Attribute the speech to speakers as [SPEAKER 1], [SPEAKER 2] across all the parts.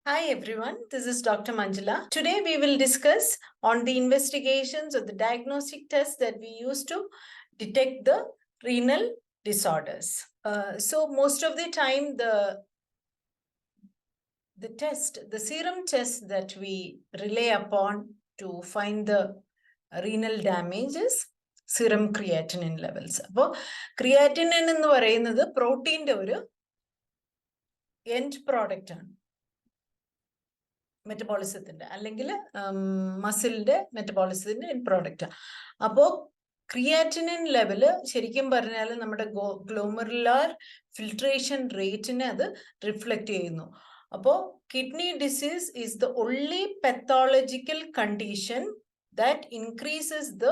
[SPEAKER 1] Hi everyone, this is Dr. Manjula. Today we will discuss on the investigations or the diagnostic tests that we use to detect the renal disorders. So most of the time the serum test that we rely upon to find the renal damage is serum creatinine levels. അപ്പോൾ creatinine എന്ന് പറയുന്നത് പ്രോട്ടീൻ്റെ ഒരു end product ആണ്. മെറ്റബോളിസത്തിന്റെ അല്ലെങ്കിൽ മസിലിന്റെ മെറ്റബോളിസത്തിന്റെ end product. അപ്പോൾ creatinine level ശരിക്കും പറഞ്ഞാൽ നമ്മുടെ ഗ്ലോമറുലാർ ഫിൽട്രേഷൻ റേറ്റിനെ അത് റിഫ്ലക്ട് ചെയ്യുന്നു. അപ്പോൾ kidney disease is the only pathological condition that increases the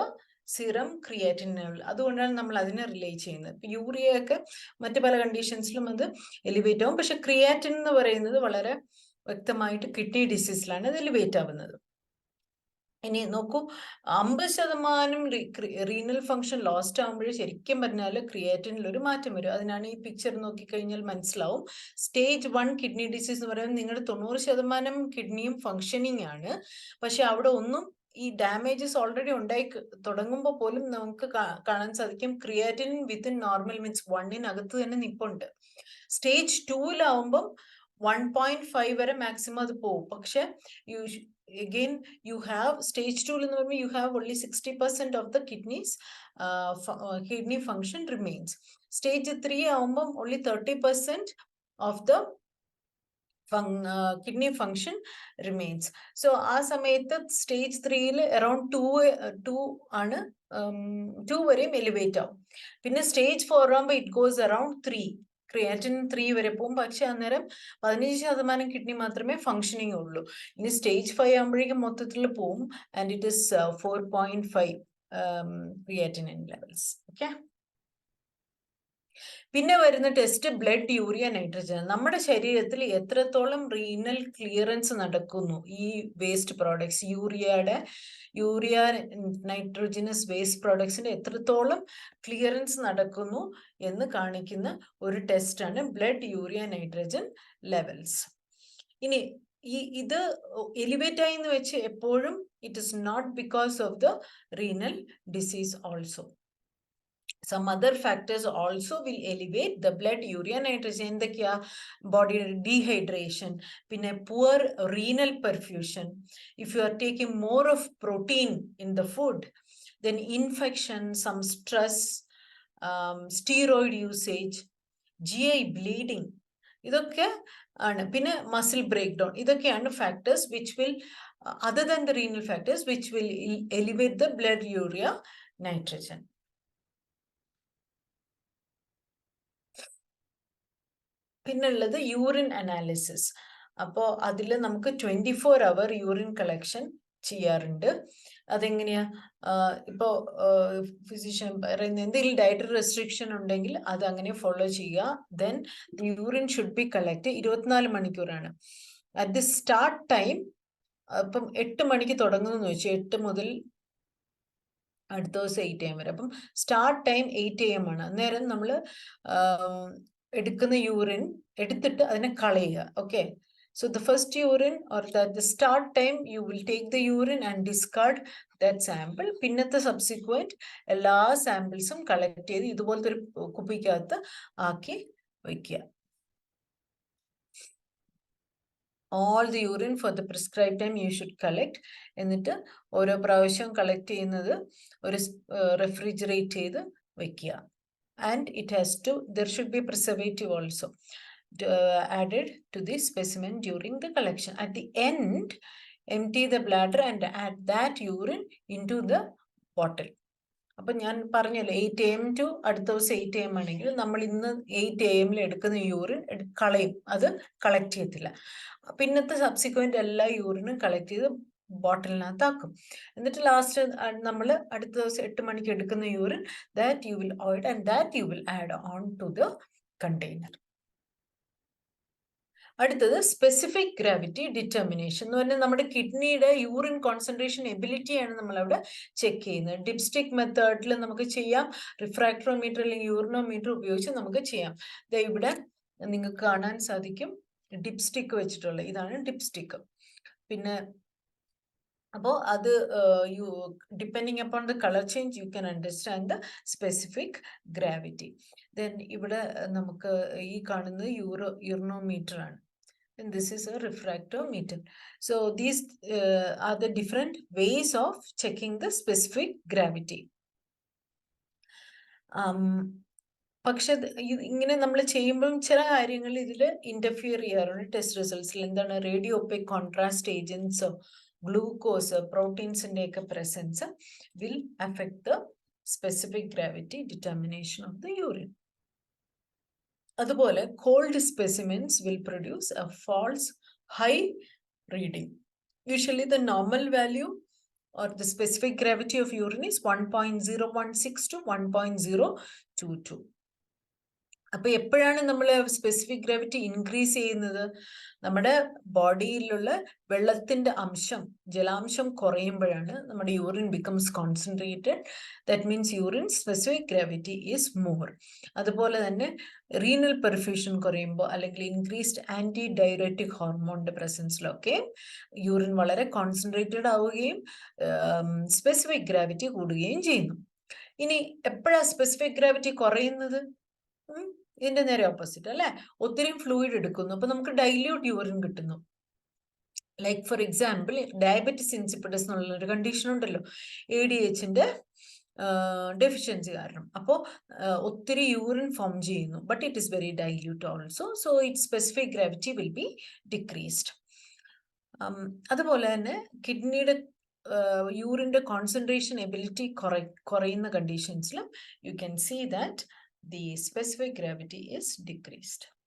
[SPEAKER 1] serum creatine level. അതുകൊണ്ടാണ് നമ്മൾ അതിനെ റിലേ ചെയ്യുന്നത്. ഇപ്പൊ യൂറിയ ഒക്കെ മറ്റു പല കണ്ടീഷൻസിലും അത് എലിവേറ്റ് ആവും. പക്ഷെ ക്രിയാറ്റിൻ എന്ന് പറയുന്നത് വളരെ വ്യക്തമായിട്ട് കിഡ്നി ഡിസീസിലാണ് ഇത് എലിവേറ്റ് ആവുന്നത്. ഇനി നോക്കൂ, 50% റീനൽ ഫംഗ്ഷൻ ലോസ്റ്റ് ആകുമ്പോഴേ ശരിക്കും പറഞ്ഞാൽ ക്രിയാറ്റിനിൽ ഒരു മാറ്റം വരും. അതിനാണ് ഈ പിക്ചർ നോക്കിക്കഴിഞ്ഞാൽ മനസ്സിലാവും. സ്റ്റേജ് 1 കിഡ്നി ഡിസീസ് എന്ന് പറയുന്നത് നിങ്ങളുടെ 90% കിഡ്നിയും ഫങ്ഷനിങ് ആണ്. പക്ഷെ അവിടെ ഒന്നും ഈ ഡാമേജസ് ഓൾറെഡി ഉണ്ടായി തുടങ്ങുമ്പോൾ പോലും നമുക്ക് കാണാൻ സാധിക്കും ക്രിയാറ്റിൻ വിത്തിൻ നോർമൽ മീൻസ് 1-നകത്ത് തന്നെ നിപ്പുണ്ട്. സ്റ്റേജ് 2-ലാവുമ്പം 1.5 വരെ മാക്സിമം അത് പോകും. പക്ഷെ you have stage 2 എന്ന് പറയുമ്പോൾ you have only 60% of the kidney function remains. Stage 3 ആവുമ്പം only 30% of the kidney function remains. So ആ സമയത്ത് സ്റ്റേജ് 3-ൽ അറൌണ്ട് 2 ആണ് 2 വരെയും എലിവേറ്റ് ആവും. പിന്നെ സ്റ്റേജ് 4 ആകുമ്പോൾ ഇറ്റ് ഗോസ് അറൌണ്ട് 3, ക്രിയാറ്റിൻ 3 വരെ പോകും. പക്ഷെ അന്നേരം 15% കിഡ്നി മാത്രമേ ഫങ്ഷനിങ് ഉള്ളൂ. ഇനി സ്റ്റേജ് 5 ആകുമ്പോഴേക്കും മൊത്തത്തിൽ പോവും and it is 4.5 creatinine levels. Okay, പിന്നെ വരുന്ന ടെസ്റ്റ് ബ്ലഡ് യൂറിയ നൈട്രജൻ. നമ്മുടെ ശരീരത്തിൽ എത്രത്തോളം റീനൽ ക്ലിയറൻസ് നടക്കുന്നു ഈ waste products, urea nitrogenous waste പ്രോഡക്ട്സിന്റെ എത്രത്തോളം ക്ലിയറൻസ് നടക്കുന്നു എന്ന് കാണിക്കുന്ന ഒരു ടെസ്റ്റാണ് ബ്ലഡ് യൂറിയ നൈട്രജൻ ലെവൽസ്. ഇനി ഇത് എലിവേറ്റ് ആയി എന്ന് വെച്ച് എപ്പോഴും it is not because of the renal disease also. Some other factors also will elevate the blood urea nitrogen. എന്തൊക്കെയാ? ബോഡി ഡീഹൈഡ്രേഷൻ, പിന്നെ poor renal perfusion, if you are taking more of protein in the food, then infection, some stress, steroid usage, GI bleeding, ഇതൊക്കെ ആണ്. പിന്നെ muscle break down, ഇതൊക്കെയാണ് factors which will other than the renal factors which will elevate the blood urea nitrogen. പിന്നുള്ളത് urine analysis. അപ്പോൾ അതിൽ നമുക്ക് 24 hour urine collection ചെയ്യാറുണ്ട്. അതെങ്ങനെയാ? ഇപ്പോൾ ഫിസിഷ്യൻ പറയുന്ന എന്തെങ്കിലും ഡയറ്ററി റെസ്ട്രിക്ഷൻ ഉണ്ടെങ്കിൽ അത് അങ്ങനെ ഫോളോ ചെയ്യുക. Then urine should be collect 24 മണിക്കൂറാണ്. അറ്റ് ദി സ്റ്റാർട്ട് ടൈം ഇപ്പം 8 മണിക്ക് തുടങ്ങുന്നു വെച്ചാൽ 8 മുതൽ അടുത്ത ദിവസം 8 AM വരെ. അപ്പം സ്റ്റാർട്ട് ടൈം 8 AM ആണ്. അന്നേരം നമ്മൾ എടുക്കുന്ന യൂറിൻ എടുത്തിട്ട് അതിനെ കളയുക. Okay, so the first urine or the start time you will take the urine and discard that sample. പിന്നത്തെ സബ്സിക്വന്റ് എല്ലാ സാമ്പിൾസും കളക്ട് ചെയ്ത് ഇതുപോലത്തെ ഒരു കുപ്പിക്കകത്ത് ആക്കി വയ്ക്കുക. all the urine for the prescribed time you should collect. എന്നിട്ട് ഓരോ പ്രാവശ്യം കളക്ട് ചെയ്യുന്നത് ഒരു റെഫ്രിജറേറ്റ് ചെയ്ത് വയ്ക്കുക. And it has to, there should be preservative also added to the specimen during the collection. At the end, empty the bladder and add that urine into the bottle. അപ്പം ഞാൻ പറഞ്ഞല്ലോ 8 AM to അടുത്ത ദിവസം 8 AM ആണെങ്കിൽ നമ്മൾ ഇന്ന് 8 AM എടുക്കുന്ന urine കളയും, അത് കളക്ട് ചെയ്യത്തില്ല. പിന്നത്തെ സബ്സിക്വന്റ് എല്ലാ യൂറിനും കളക്ട് ചെയ്ത് ബോട്ടിലിനകത്താക്കും. എന്നിട്ട് ലാസ്റ്റ് നമ്മൾ അടുത്ത ദിവസം 8 മണിക്ക് എടുക്കുന്ന urine that you will add and that you will add on to the container. അടുത്തത് സ്പെസിഫിക് ഗ്രാവിറ്റി ഡിറ്റർമിനേഷൻ എന്ന് പറഞ്ഞാൽ നമ്മുടെ കിഡ്നിയുടെ യൂറിൻ കോൺസെൻട്രേഷൻ എബിലിറ്റിയാണ് നമ്മളവിടെ ചെക്ക് ചെയ്യുന്നത്. ഡിപ്സ്റ്റിക് മെത്തേഡിൽ നമുക്ക് ചെയ്യാം, റിഫ്രാക്ടറോമീറ്റർ അല്ലെങ്കിൽ യൂറിനോമീറ്റർ ഉപയോഗിച്ച് നമുക്ക് ചെയ്യാം. ഇവിടെ നിങ്ങൾക്ക് കാണാൻ സാധിക്കും ഡിപ്സ്റ്റിക്ക് വെച്ചിട്ടുള്ള ഇതാണ് ഡിപ്സ്റ്റിക്ക്. പിന്നെ അപ്പോൾ അത് you depending upon the colour change you can understand the specific gravity. Then ഇവിടെ നമുക്ക് ഈ കാണുന്നത് യൂറിനോമീറ്റർ ആണ്. And this is a refractometer. So these are the different ways of checking the specific gravity. പക്ഷെ ഇങ്ങനെ നമ്മൾ ചെയ്യുമ്പോഴും ചില കാര്യങ്ങൾ ഇതിൽ ഇന്റർഫിയർ ചെയ്യാറുണ്ട് ടെസ്റ്റ് റിസൾട്ട്സിൽ. എന്താണ്? റേഡിയോ ഒപേക് കോൺട്രാസ്റ്റ് ഏജൻസോ ഗ്ലൂക്കോസ് പ്രോട്ടീൻസിന്റെ ഒക്കെ presence will affect the specific gravity determination of the urine. അതുപോലെ cold specimens will produce a false high reading. Usually the normal value or the specific gravity of urine is 1.016 to 1.022. അപ്പൊ എപ്പോഴാണ് നമ്മൾ specific gravity increase ചെയ്യുന്നത്? നമ്മുടെ ബോഡിയിലുള്ള വെള്ളത്തിന്റെ അംശം, ജലാംശം കുറയുമ്പോഴാണ് നമ്മുടെ urine becomes concentrated. That means urine specific gravity is more. അതുപോലെ തന്നെ റീനൽ പെർഫ്യൂഷൻ കുറയുമ്പോൾ അല്ലെങ്കിൽ ഇൻക്രീസ്ഡ് ആന്റി ഡയററ്റിക് ഹോർമോണിന്റെ പ്രസൻസിലൊക്കെ യൂറിൻ വളരെ കോൺസെൻട്രേറ്റഡ് ആവുകയും സ്പെസിഫിക് ഗ്രാവിറ്റി കൂടുകയും ചെയ്യുന്നു. ഇനി എപ്പോഴാണ് സ്പെസിഫിക് ഗ്രാവിറ്റി കുറയുന്നത്? ഇതിന്റെ നേരെ ഓപ്പോസിറ്റ് അല്ലെ, ഒത്തിരി ഫ്ലൂയിഡ് എടുക്കുന്നു, അപ്പൊ നമുക്ക് ഡൈല്യൂട്ട് യൂറിൻ കിട്ടുന്നു. Like for example diabetes insipidus എന്നുള്ള ഒരു കണ്ടീഷൻ ഉണ്ടല്ലോ, ADHന്റെ ഡെഫിഷ്യൻസി കാരണം. അപ്പോൾ ഒത്തിരി യൂറിൻ ഫോം ചെയ്യുന്നു, but it is very dilute also. So it specific gravity will be decreased. അതുപോലെ തന്നെ കിഡ്നിയുടെ യൂറിന്റെ കോൺസെൻട്രേഷൻ എബിലിറ്റി കുറയുന്ന കണ്ടീഷൻസിലും you can see that the specific gravity is decreased.